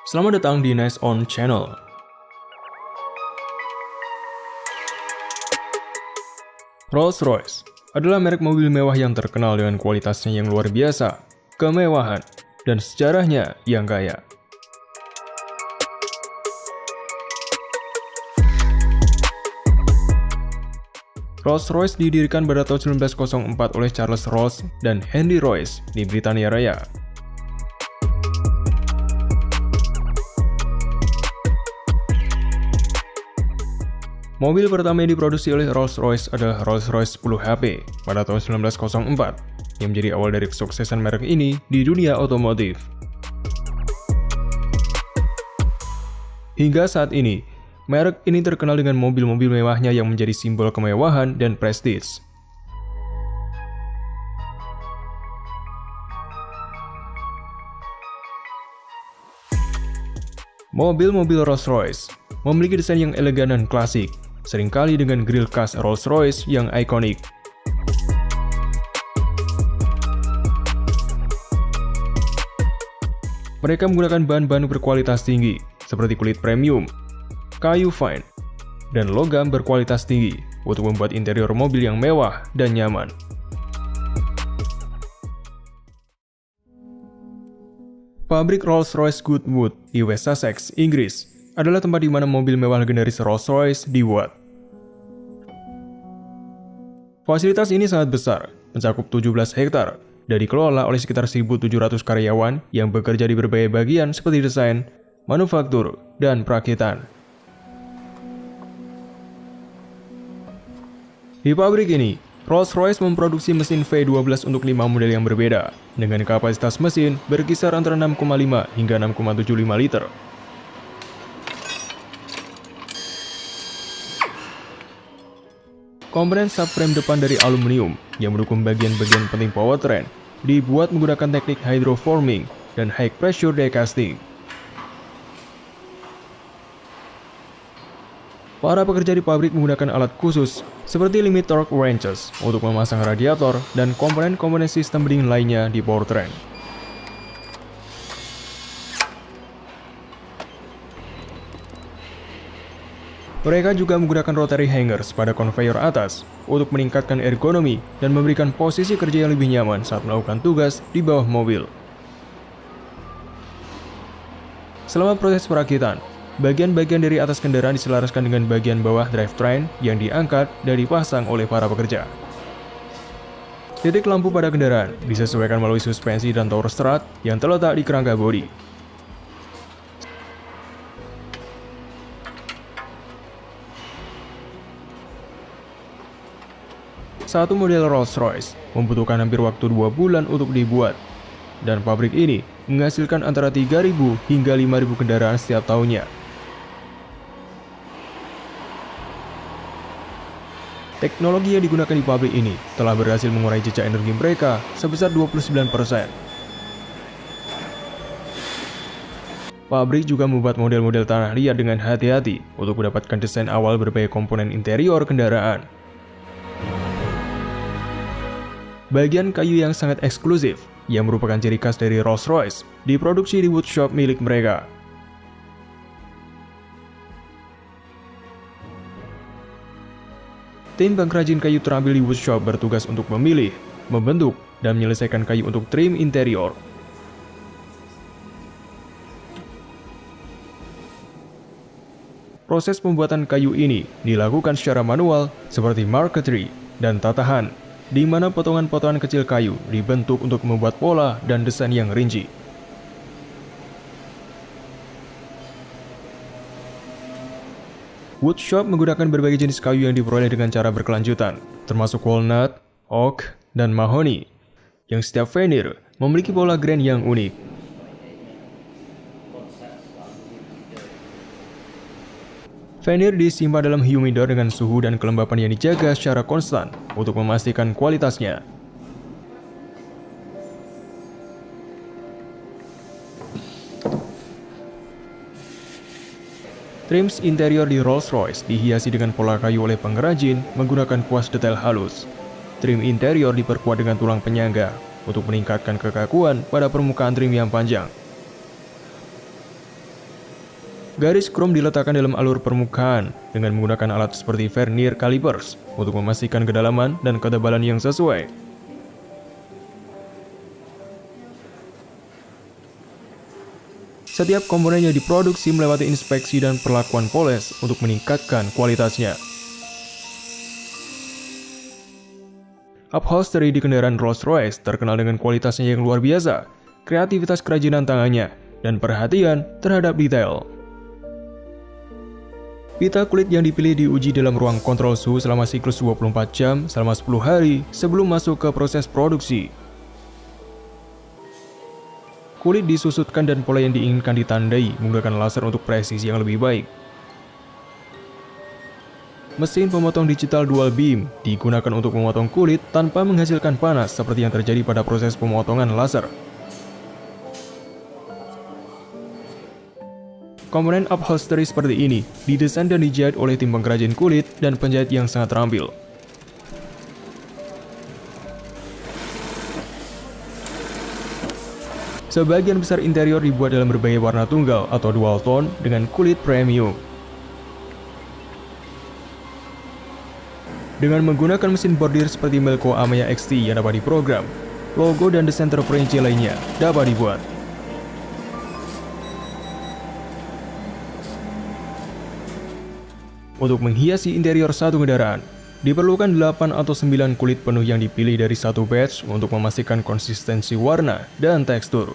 Selamat datang di Nice On Channel. Rolls-Royce adalah merek mobil mewah yang terkenal dengan kualitasnya yang luar biasa, kemewahan, dan sejarahnya yang kaya. Rolls-Royce didirikan pada tahun 1904 oleh Charles Rolls dan Henry Royce di Britania Raya. Mobil pertama yang diproduksi oleh Rolls-Royce adalah Rolls-Royce 10 HP pada tahun 1904, yang menjadi awal dari kesuksesan merek ini di dunia otomotif. Hingga saat ini, merek ini terkenal dengan mobil-mobil mewahnya yang menjadi simbol kemewahan dan prestis. Mobil-mobil Rolls-Royce memiliki desain yang elegan dan klasik, seringkali dengan grill khas Rolls-Royce yang ikonik. Mereka menggunakan bahan-bahan berkualitas tinggi, seperti kulit premium, kayu fine, dan logam berkualitas tinggi untuk membuat interior mobil yang mewah dan nyaman. Pabrik Rolls-Royce Goodwood di West Sussex, Inggris, adalah tempat di mana mobil mewah legendaris Rolls-Royce dibuat. Fasilitas ini sangat besar, mencakup 17 hektar, dan dikelola oleh sekitar 1.700 karyawan yang bekerja di berbagai bagian seperti desain, manufaktur, dan perakitan. Di pabrik ini, Rolls-Royce memproduksi mesin V12 untuk 5 model yang berbeda, dengan kapasitas mesin berkisar antara 6,5 hingga 6,75 liter. Komponen subframe depan dari aluminium yang mendukung bagian-bagian penting powertrain dibuat menggunakan teknik hydroforming dan high pressure die casting. Para pekerja di pabrik menggunakan alat khusus seperti limit torque wrenches untuk memasang radiator dan komponen-komponen sistem pendingin lainnya di powertrain. Mereka juga menggunakan rotary hangers pada conveyor atas untuk meningkatkan ergonomi dan memberikan posisi kerja yang lebih nyaman saat melakukan tugas di bawah mobil. Selama proses perakitan, bagian-bagian dari atas kendaraan diselaraskan dengan bagian bawah drivetrain yang diangkat dan dipasang oleh para pekerja. Titik lampu pada kendaraan disesuaikan melalui suspensi dan tower strut yang terletak di kerangka bodi. Satu model Rolls-Royce membutuhkan hampir waktu 2 bulan untuk dibuat, dan pabrik ini menghasilkan antara 3.000 hingga 5.000 kendaraan setiap tahunnya. Teknologi yang digunakan di pabrik ini telah berhasil mengurangi jejak energi mereka sebesar 29%. Pabrik juga membuat model-model tanah liat dengan hati-hati untuk mendapatkan desain awal berbagai komponen interior kendaraan. Bagian kayu yang sangat eksklusif, yang merupakan ciri khas dari Rolls-Royce, diproduksi di woodshop milik mereka. Tim pengrajin kayu terampil di woodshop bertugas untuk memilih, membentuk, dan menyelesaikan kayu untuk trim interior. Proses pembuatan kayu ini dilakukan secara manual seperti marquetry dan tatahan, di mana potongan-potongan kecil kayu dibentuk untuk membuat pola dan desain yang rinci. Woodshop menggunakan berbagai jenis kayu yang diperoleh dengan cara berkelanjutan, termasuk walnut, oak, dan mahoni, yang setiap veneer memiliki pola grain yang unik. Veneer disimpan dalam humidor dengan suhu dan kelembapan yang dijaga secara konstan untuk memastikan kualitasnya. Trims interior di Rolls-Royce dihiasi dengan pola kayu oleh pengrajin menggunakan kuas detail halus. Trim interior diperkuat dengan tulang penyangga untuk meningkatkan kekakuan pada permukaan trim yang panjang. Garis krom diletakkan dalam alur permukaan dengan menggunakan alat seperti vernier calipers untuk memastikan kedalaman dan ketebalan yang sesuai. Setiap komponen yang diproduksi melewati inspeksi dan perlakuan poles untuk meningkatkan kualitasnya. Upholstery di kendaraan Rolls-Royce terkenal dengan kualitasnya yang luar biasa, kreativitas kerajinan tangannya, dan perhatian terhadap detail. Pita kulit yang dipilih diuji dalam ruang kontrol suhu selama siklus 24 jam selama 10 hari sebelum masuk ke proses produksi. Kulit disusutkan dan pola yang diinginkan ditandai menggunakan laser untuk presisi yang lebih baik. Mesin pemotong digital dual beam digunakan untuk memotong kulit tanpa menghasilkan panas seperti yang terjadi pada proses pemotongan laser. Komponen upholstery seperti ini didesain dan dijahit oleh tim pengrajin kulit dan penjahit yang sangat terampil. Sebagian besar interior dibuat dalam berbagai warna tunggal atau dual tone dengan kulit premium. Dengan menggunakan mesin bordir seperti Melco Amaya XT yang dapat diprogram, logo dan desain terperinci lainnya dapat dibuat. Untuk menghiasi interior satu kendaraan, diperlukan 8 atau 9 kulit penuh yang dipilih dari satu batch untuk memastikan konsistensi warna dan tekstur.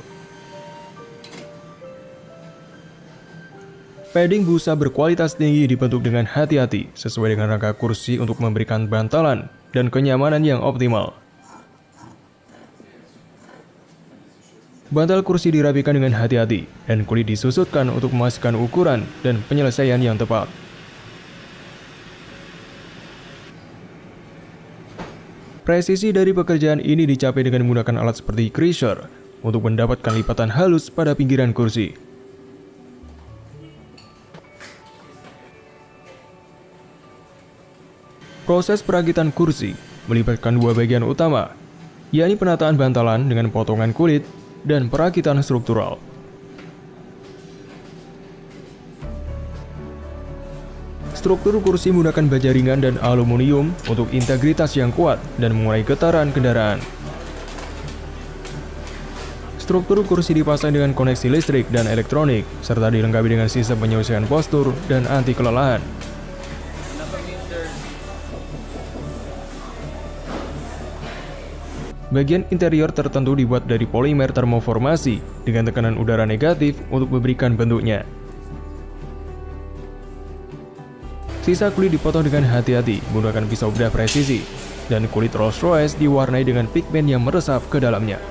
Padding busa berkualitas tinggi dibentuk dengan hati-hati sesuai dengan rangka kursi untuk memberikan bantalan dan kenyamanan yang optimal. Bantal kursi dirapikan dengan hati-hati dan kulit disusutkan untuk memastikan ukuran dan penyelesaian yang tepat. Presisi dari pekerjaan ini dicapai dengan menggunakan alat seperti creaser untuk mendapatkan lipatan halus pada pinggiran kursi. Proses perakitan kursi melibatkan dua bagian utama, yakni penataan bantalan dengan potongan kulit dan perakitan struktural. Struktur kursi menggunakan baja ringan dan aluminium untuk integritas yang kuat dan mengurai getaran kendaraan. Struktur kursi dipasang dengan koneksi listrik dan elektronik, serta dilengkapi dengan sistem penyelesaian postur dan anti kelelahan. Bagian interior tertentu dibuat dari polimer termoformasi dengan tekanan udara negatif untuk memberikan bentuknya. Sisa kulit dipotong dengan hati-hati menggunakan pisau bedah presisi, dan kulit Rolls-Royce diwarnai dengan pigmen yang meresap ke dalamnya.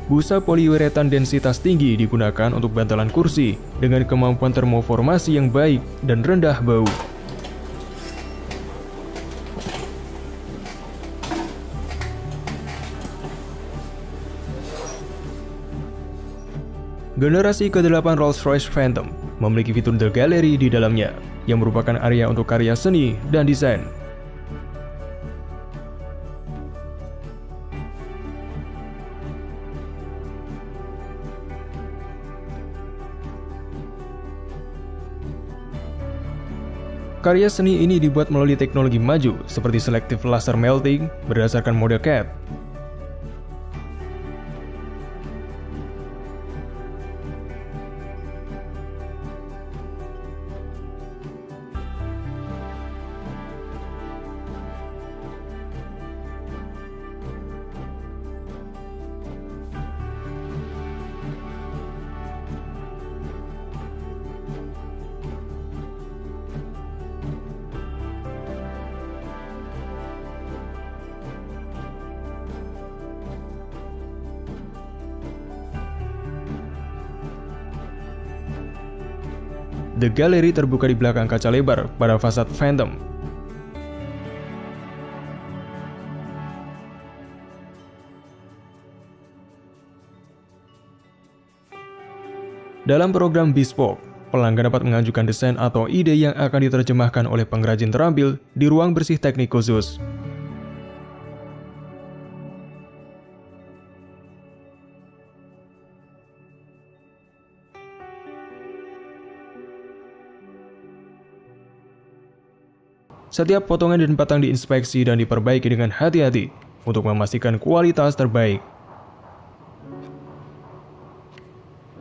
Busa poliuretan densitas tinggi digunakan untuk bantalan kursi dengan kemampuan termoformasi yang baik dan rendah bau. Generasi ke-8 Rolls-Royce Phantom memiliki fitur The Gallery di dalamnya, yang merupakan area untuk karya seni dan desain. Karya seni ini dibuat melalui teknologi maju seperti selective laser melting berdasarkan model CAD. The Gallery terbuka di belakang kaca lebar pada fasad Phantom. Dalam program Bespoke, pelanggan dapat mengajukan desain atau ide yang akan diterjemahkan oleh pengrajin terampil di ruang bersih teknik khusus. Setiap potongan dan batang diinspeksi dan diperbaiki dengan hati-hati untuk memastikan kualitas terbaik.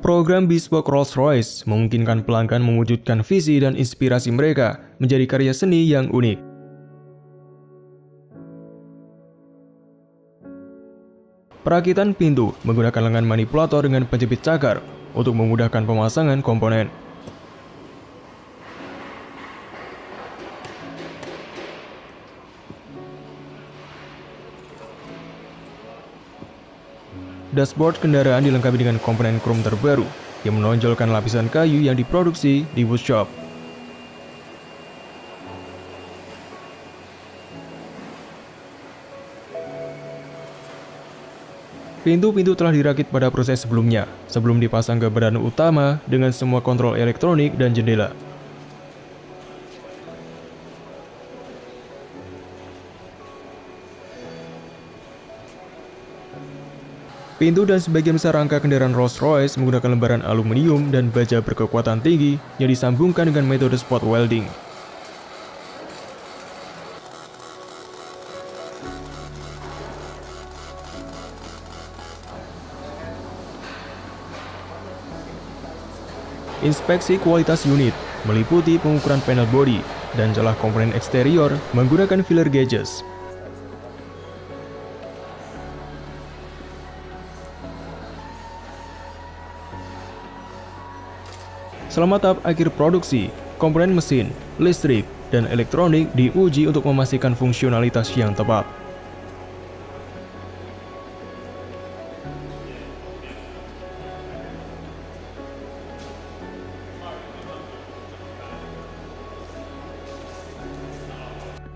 Program Bespoke Rolls-Royce memungkinkan pelanggan mewujudkan visi dan inspirasi mereka menjadi karya seni yang unik. Perakitan pintu menggunakan lengan manipulator dengan penjepit cakar untuk memudahkan pemasangan komponen. Dashboard kendaraan dilengkapi dengan komponen krom terbaru yang menonjolkan lapisan kayu yang diproduksi di woodshop. Pintu-pintu telah dirakit pada proses sebelumnya, sebelum dipasang ke badan utama dengan semua kontrol elektronik dan jendela. Pintu dan sebagian besar rangka kendaraan Rolls-Royce menggunakan lembaran aluminium dan baja berkekuatan tinggi yang disambungkan dengan metode spot welding. Inspeksi kualitas unit meliputi pengukuran panel bodi dan celah komponen eksterior menggunakan filler gauges. Selama tahap akhir produksi, komponen mesin, listrik, dan elektronik diuji untuk memastikan fungsionalitas yang tepat.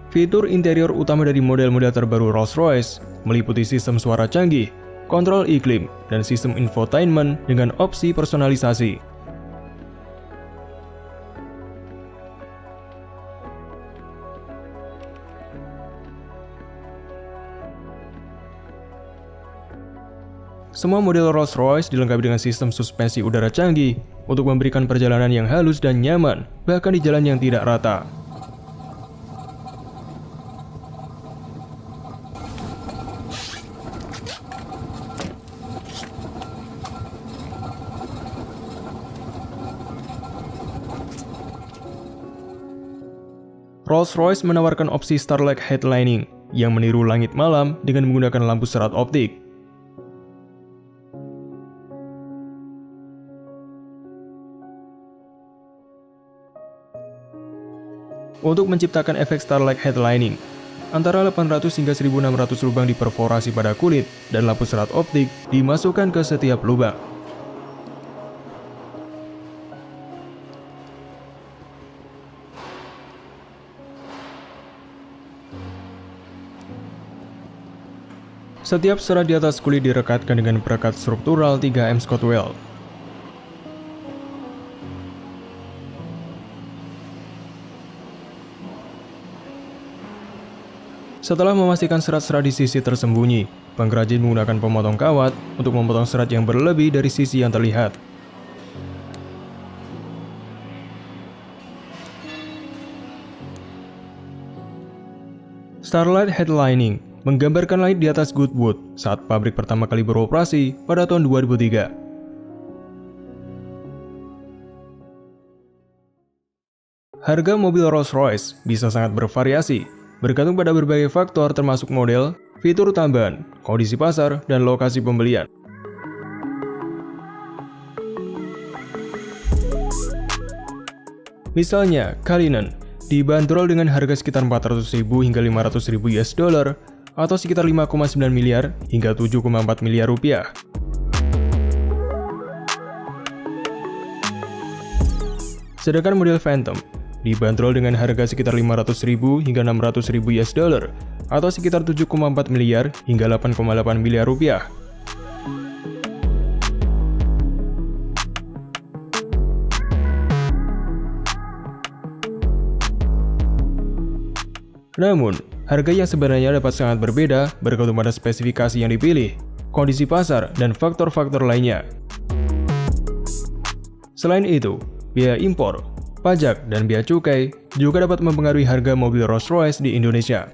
Fitur interior utama dari model-model terbaru Rolls-Royce meliputi sistem suara canggih, kontrol iklim, dan sistem infotainment dengan opsi personalisasi. Semua model Rolls-Royce dilengkapi dengan sistem suspensi udara canggih untuk memberikan perjalanan yang halus dan nyaman, bahkan di jalan yang tidak rata. Rolls-Royce menawarkan opsi Starlight Headlining yang meniru langit malam dengan menggunakan lampu serat optik. Untuk menciptakan efek Starlight Headlining, antara 800 hingga 1600 lubang diperforasi pada kulit dan lampu serat optik dimasukkan ke setiap lubang. Setiap serat di atas kulit direkatkan dengan perekat struktural 3M Scott Weld. Setelah memastikan serat-serat di sisi tersembunyi, pengrajin menggunakan pemotong kawat untuk memotong serat yang berlebih dari sisi yang terlihat. Starlight Headlining menggambarkan langit di atas Goodwood saat pabrik pertama kali beroperasi pada tahun 2003. Harga mobil Rolls-Royce bisa sangat bervariasi, bergantung pada berbagai faktor termasuk model, fitur tambahan, kondisi pasar, dan lokasi pembelian. Misalnya, Cullinan dibanderol dengan harga sekitar 400.000 hingga 500.000 US dollar atau sekitar 5,9 miliar hingga 7,4 miliar rupiah. Sedangkan model Phantom dibanderol dengan harga sekitar 500.000 hingga 600.000 US dollar atau sekitar 7,4 miliar hingga 8,8 miliar rupiah. Namun, harga yang sebenarnya dapat sangat berbeda bergantung pada spesifikasi yang dipilih, kondisi pasar, dan faktor-faktor lainnya. Selain itu, biaya impor, pajak, dan bea cukai juga dapat mempengaruhi harga mobil Rolls-Royce di Indonesia.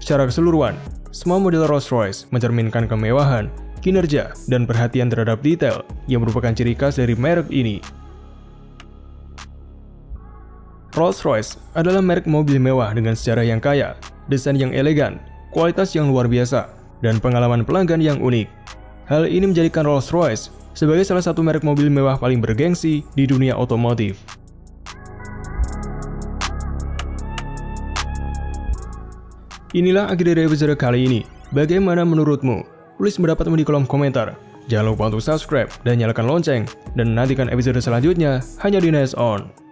Secara keseluruhan, semua model Rolls-Royce mencerminkan kemewahan, kinerja, dan perhatian terhadap detail yang merupakan ciri khas dari merek ini. Rolls-Royce adalah merek mobil mewah dengan sejarah yang kaya, desain yang elegan, kualitas yang luar biasa, dan pengalaman pelanggan yang unik. Hal ini menjadikan Rolls-Royce sebagai salah satu merek mobil mewah paling bergengsi di dunia otomotif. Inilah akhir dari episode kali ini. Bagaimana menurutmu? Tulis pendapatmu di kolom komentar. Jangan lupa untuk subscribe dan nyalakan lonceng, dan nantikan episode selanjutnya hanya di Nice On.